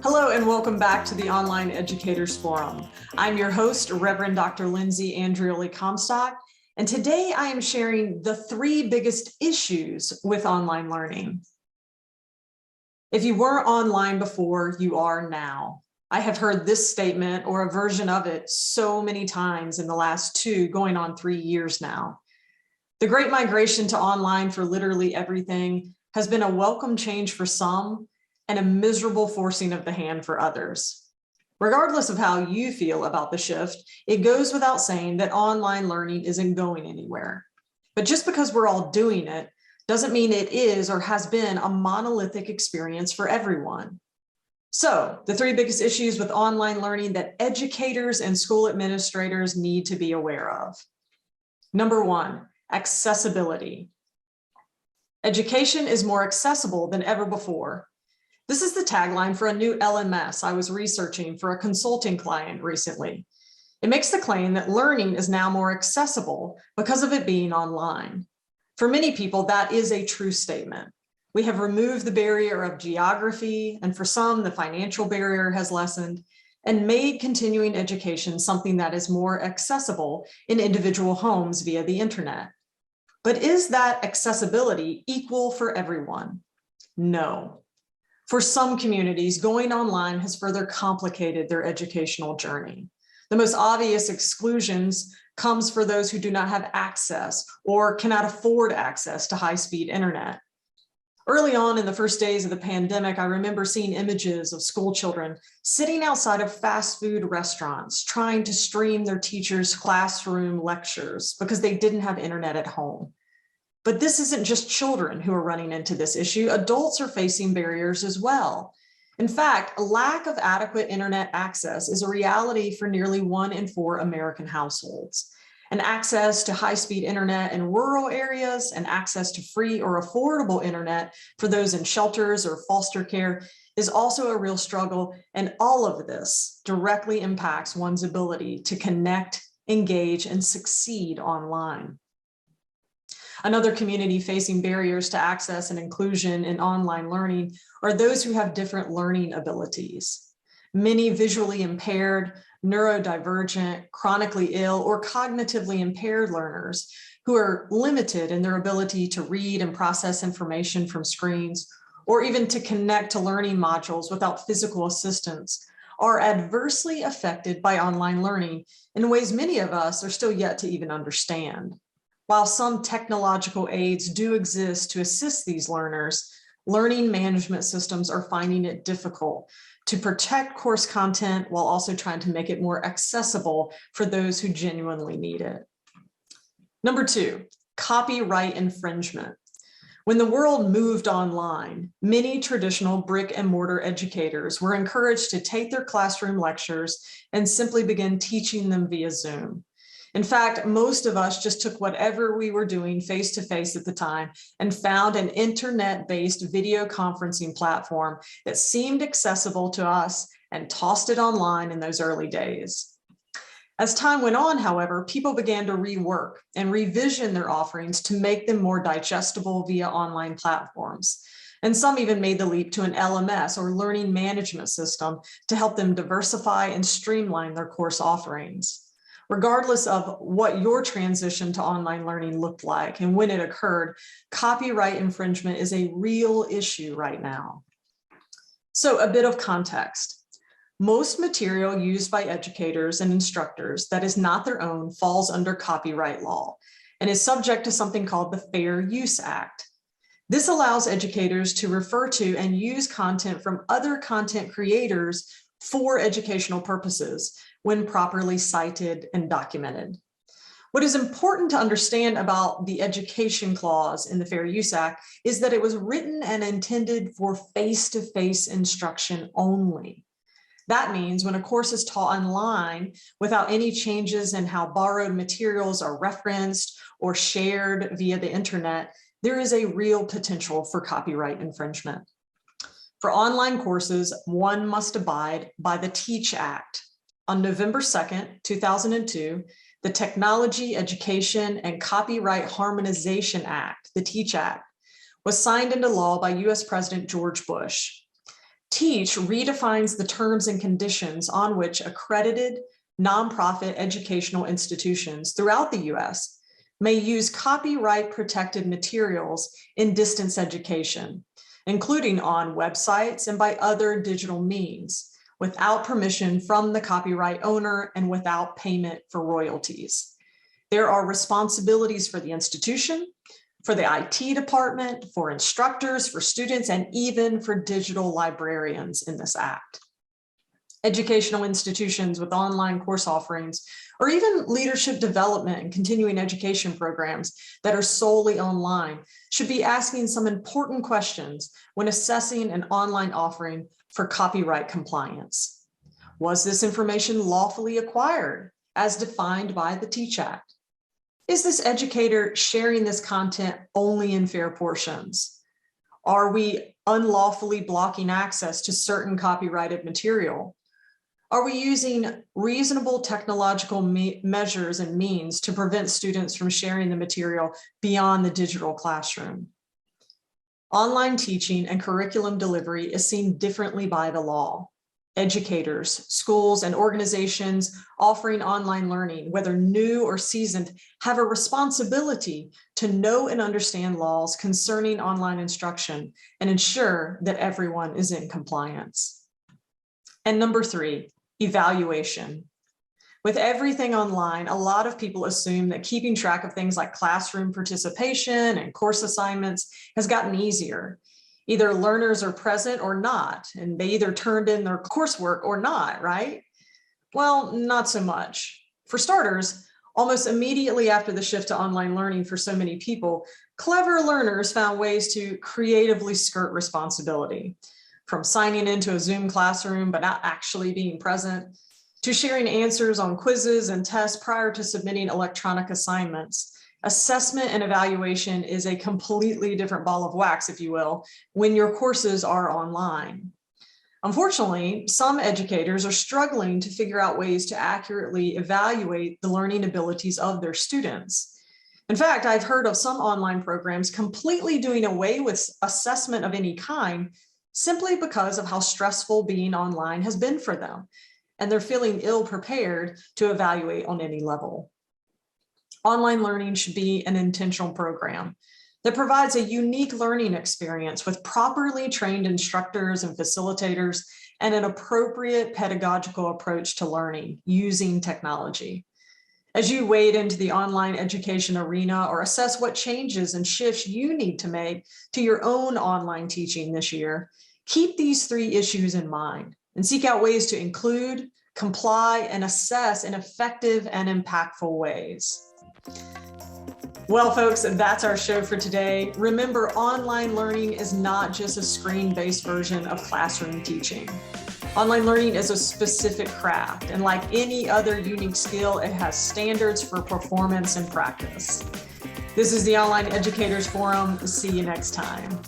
Hello and welcome back to the Online Educators Forum. I'm your host, Reverend Dr. Lindsay Andreolli-Comstock, and today I am sharing the 3 biggest issues with online learning. If you weren't online before, you are now. I have heard this statement or a version of it so many times in the last 2, going on 3 years now. The great migration to online for literally everything has been a welcome change for some and a miserable forcing of the hand for others. Regardless of how you feel about the shift, it goes without saying that online learning isn't going anywhere. But just because we're all doing it doesn't mean it is or has been a monolithic experience for everyone. So, the 3 biggest issues with online learning that educators and school administrators need to be aware of. Number 1, accessibility. Education is more accessible than ever before. This is the tagline for a new LMS I was researching for a consulting client recently. It makes the claim that learning is now more accessible because of it being online. For many people, that is a true statement. We have removed the barrier of geography, and for some, the financial barrier has lessened, and made continuing education something that is more accessible in individual homes via the internet. But is that accessibility equal for everyone? No. For some communities, going online has further complicated their educational journey. The most obvious exclusions comes for those who do not have access or cannot afford access to high-speed internet. Early on in the first days of the pandemic, I remember seeing images of school children sitting outside of fast food restaurants trying to stream their teachers' classroom lectures because they didn't have internet at home. But this isn't just children who are running into this issue. Adults are facing barriers as well. In fact, a lack of adequate internet access is a reality for nearly 1 in 4 American households. And access to high-speed internet in rural areas and access to free or affordable internet for those in shelters or foster care is also a real struggle. And all of this directly impacts one's ability to connect, engage, and succeed online. Another community facing barriers to access and inclusion in online learning are those who have different learning abilities. Many visually impaired, neurodivergent, chronically ill, or cognitively impaired learners who are limited in their ability to read and process information from screens, or even to connect to learning modules without physical assistance, are adversely affected by online learning in ways many of us are still yet to even understand. While some technological aids do exist to assist these learners, learning management systems are finding it difficult to protect course content while also trying to make it more accessible for those who genuinely need it. Number 2, copyright infringement. When the world moved online, many traditional brick and mortar educators were encouraged to take their classroom lectures and simply begin teaching them via Zoom. In fact, most of us just took whatever we were doing face-to-face at the time and found an internet-based video conferencing platform that seemed accessible to us and tossed it online in those early days. As time went on, however, people began to rework and revision their offerings to make them more digestible via online platforms. And some even made the leap to an LMS or learning management system to help them diversify and streamline their course offerings. Regardless of what your transition to online learning looked like and when it occurred, copyright infringement is a real issue right now. So a bit of context. Most material used by educators and instructors that is not their own falls under copyright law and is subject to something called the Fair Use Act. This allows educators to refer to and use content from other content creators for educational purposes when properly cited and documented. What is important to understand about the education clause in the Fair Use Act is that it was written and intended for face-to-face instruction only. That means when a course is taught online without any changes in how borrowed materials are referenced or shared via the internet, there is a real potential for copyright infringement. For online courses, one must abide by the TEACH Act. On November 2nd, 2002, the Technology, Education, and Copyright Harmonization Act, the TEACH Act, was signed into law by US President George Bush. TEACH redefines the terms and conditions on which accredited nonprofit educational institutions throughout the US may use copyright-protected materials in distance education, including on websites and by other digital means, without permission from the copyright owner and without payment for royalties. There are responsibilities for the institution, for the IT department, for instructors, for students, and even for digital librarians in this act. Educational institutions with online course offerings, or even leadership development and continuing education programs that are solely online should be asking some important questions when assessing an online offering for copyright compliance. Was this information lawfully acquired as defined by the TEACH Act? Is this educator sharing this content only in fair portions? Are we unlawfully blocking access to certain copyrighted material? Are we using reasonable technological measures and means to prevent students from sharing the material beyond the digital classroom? Online teaching and curriculum delivery is seen differently by the law. Educators, schools, and organizations offering online learning, whether new or seasoned, have a responsibility to know and understand laws concerning online instruction and ensure that everyone is in compliance. And number 3, evaluation. With everything online, a lot of people assume that keeping track of things like classroom participation and course assignments has gotten easier. Either learners are present or not, and they either turned in their coursework or not, right? Well, not so much. For starters, almost immediately after the shift to online learning for so many people, clever learners found ways to creatively skirt responsibility. From signing into a Zoom classroom but not actually being present, to sharing answers on quizzes and tests prior to submitting electronic assignments. Assessment and evaluation is a completely different ball of wax, if you will, when your courses are online. Unfortunately, some educators are struggling to figure out ways to accurately evaluate the learning abilities of their students. In fact, I've heard of some online programs completely doing away with assessment of any kind simply because of how stressful being online has been for them, and they're feeling ill-prepared to evaluate on any level. Online learning should be an intentional program that provides a unique learning experience with properly trained instructors and facilitators and an appropriate pedagogical approach to learning using technology. As you wade into the online education arena or assess what changes and shifts you need to make to your own online teaching this year, keep these 3 issues in mind and seek out ways to include, comply, and assess in effective and impactful ways. Well, folks, that's our show for today. Remember, online learning is not just a screen-based version of classroom teaching. Online learning is a specific craft, and like any other unique skill, it has standards for performance and practice. This is the Online Educators Forum. See you next time.